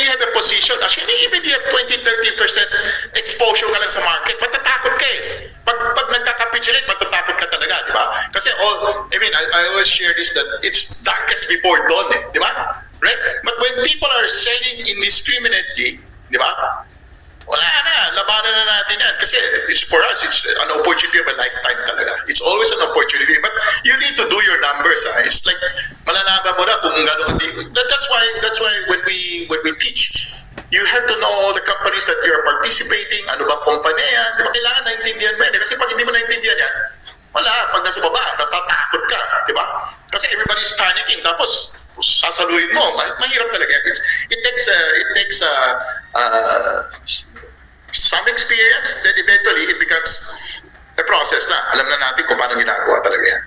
you have a position, actually even you have 20-30% exposure ka lang sa market, matatakot ka eh. Pag nagka-capitulate, matatakot ka talaga, di ba? Kasi I always share this that it's darkest before dawn eh, di ba? Right? But when people are selling indiscriminately, di ba? Wala na, labanan na natin yan. Kasi for us, it's an opportunity of a lifetime talaga. It's always an opportunity. But you need to do your numbers. It's like, malalaman mo na kung gano'n ka. That's why when we teach, you have to know the companies that you're participating, ano bang kumpanya yan. Di ba kailangan naintindihan mo yan? Kasi pag hindi mo naintindihan yan, wala. Pag nasa baba, natatakot ka. Di ba? Kasi everybody's panicking. Tapos, sasaluhin mo. Mahirap talaga. It takes some experience, then eventually it becomes a process na. Alam na natin kung paano ginagawa talaga yan.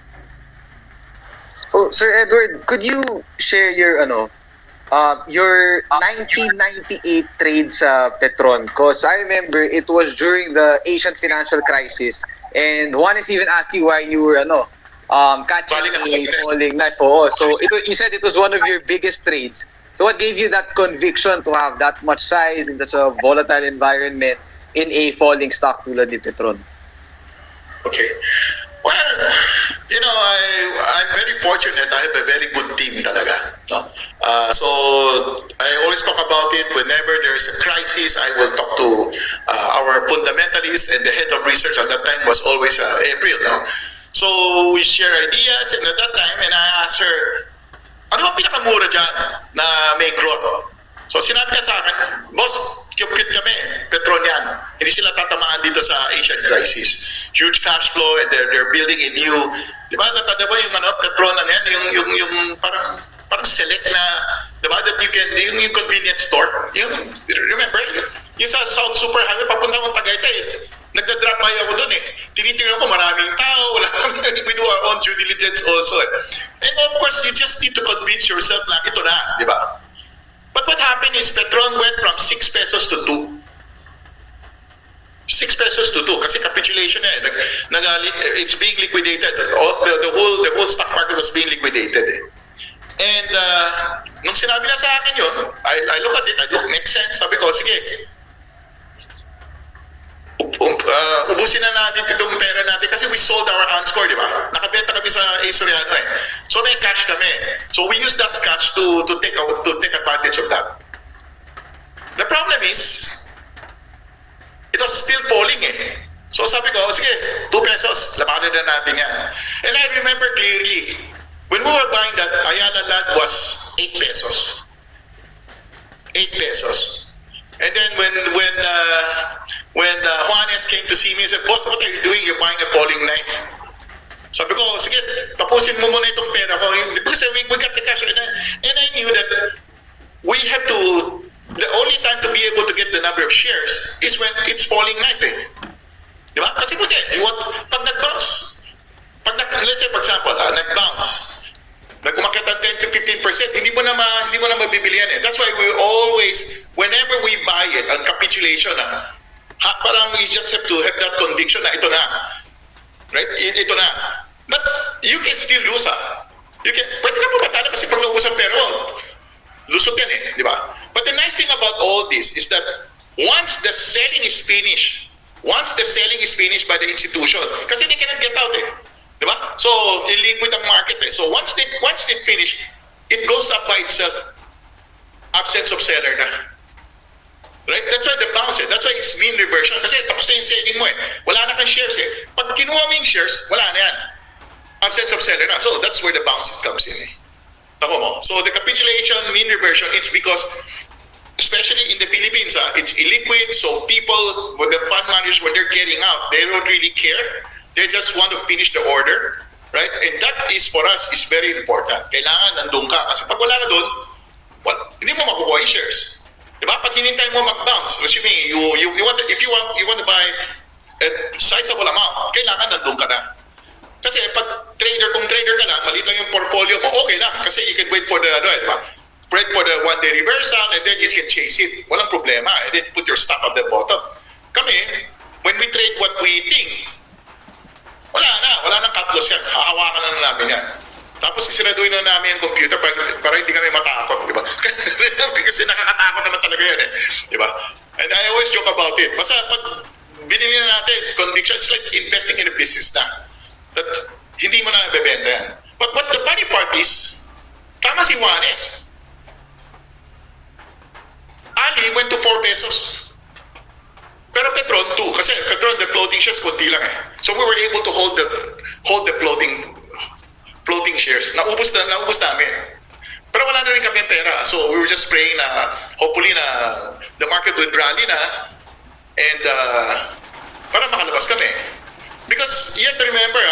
Oh, Sir Edward, could you share your 1998 trade sa Petron? Because I remember it was during the Asian financial crisis, and Juan is even asking why you were catching a falling knife. Oh, so you said it was one of your biggest trades. So what gave you that conviction to have that much size in such a volatile environment in a falling stock tulad ni Petron? Okay. Well, I'm very fortunate. I have a very good team talaga. No? So I always talk about it whenever there's a crisis. I will talk to our fundamentalist, and the head of research at that time was always April. No? So we share ideas, and at that time, and I asked her, ano ba pinakamura dyan na may growth? So sinabi niya sa akin, boss, cute kami, Petron yan. Hindi sila tatamaan dito sa Asian crisis. Huge cash flow, and they're building a new, di ba, natanda ba yung Petron na yan, yung parang select na, di ba, that you can, yung convenience store. Remember, yung sa South Super Highway, papunta akong Tagaytay, nagda-drop by ako doon eh. Tinitingnan ko maraming tao, wala kami, we do our own due diligence also eh. And of course, you just need to convince yourself na ito na, di ba? But what happened is Petron went from 6 pesos to 2. 6 pesos to 2 kasi capitulation eh. It's being liquidated. The whole stock market was being liquidated eh. And nung sinabi na sa akin yun, I look at it, makes sense. Sabi ko, sige, ubusin na natin itong pera natin kasi we sold our unscore, di ba? Nakabenta kami sa A. Soriano eh. So may cash kami. So we use that cash to take advantage of that. The problem is, it was still falling eh. So sabi ko, sige, 2 pesos, labanan na natin yan. And I remember clearly, when we were buying that, Ayala Land was 8 pesos. 8 pesos. And then when Juanes came to see me, he said, boss, what are you doing? You're buying a falling knife. Sabi ko, sige, tapusin mo muna itong pera ko. Because we got the cash. And I knew that we have to, the only time to be able to get the number of shares is when it's falling knife eh. Di ba? Kasi kundi, pag nag-bounce, let's say for example, nag-bounce, nag-umakit ng 10 to 15%, hindi mo na mabibili yan eh. That's why we always, whenever we buy it, ang capitulation parang you just have to have that conviction na ito na. Right? Ito na. But you can still lose pwede ka mabatala kasi pag naubos ang pera mo, lusot yan eh. Di ba? But the nice thing about all this is that once the selling is finished by the institution, kasi they cannot get out eh. Di ba? So, illiquid ang market eh. So, once they finish, it goes up by itself. Absence of seller na. Right? That's why the bounce eh. That's why it's mean reversion. Kasi tapos na yung selling mo eh. Wala na kang shares eh. Pag kinuha mo yung shares, wala na yan. Absence of seller na. So, that's where the bounce comes in eh. Tako mo? So, the capitulation, mean reversion, it's because, especially in the Philippines, it's illiquid. So, people, when the fund managers, when they're getting out, they don't really care. They just want to finish the order, right? And that is, for us, is very important. Kailangan nandun ka. Kasi pag wala ka dun, hindi mo makukuha yung shares. Diba? Pag hinintay mo mag-bounce, assuming if you want to buy a sizable amount, kailangan nandun ka na. Kasi kung trader ka lang, maliit lang yung portfolio mo, okay lang. Kasi you can wait for the, diba? Wait for the one-day reversal, and then you can chase it. Walang problema. And then put your stock at the bottom. Kami, when we trade what we think, wala nang cut loss yan. Hahawakan na namin yan. Tapos sisiraduhin na namin yung computer para hindi kami matakot, di ba? Kasi nakakatakot naman talaga yun eh. Di ba? And I always joke about it. Basta pag binili na natin, conviction, it's like investing in a business na. That hindi mo na bebenta yan. But what the funny part is, tama si Juanes. Ali went to 4 pesos. Pero Petron 2. Kasi Petron, the floating shares, konti lang eh. So we were able to hold the floating shares. Naubos namin. Pero wala na rin kami pera. So we were just praying na hopefully na the market would rally na and para makalabas kami. Because you have to remember,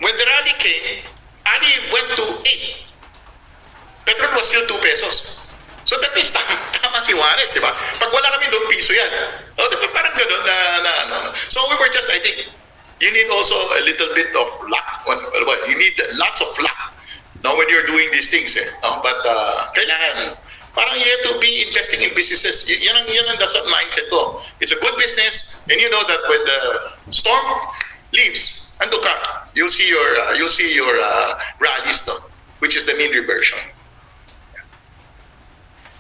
when the rally came, Ali went to 8. Petron was still 2 pesos. So that means tama si Juanes, di ba? Pag wala kami doon, piso yan. O, di ba? Parang gano'n na. So we were just, I think, you need also a little bit of luck. Well, you need lots of luck when you're doing these things. But kailangan, parang you have to be investing in businesses. Yan ang dasal mindset ko. It's a good business, and you know that when the storm leaves, ando ka, you'll see your rallies, which is the mean reversion.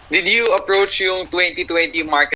Did you approach yung 2020 market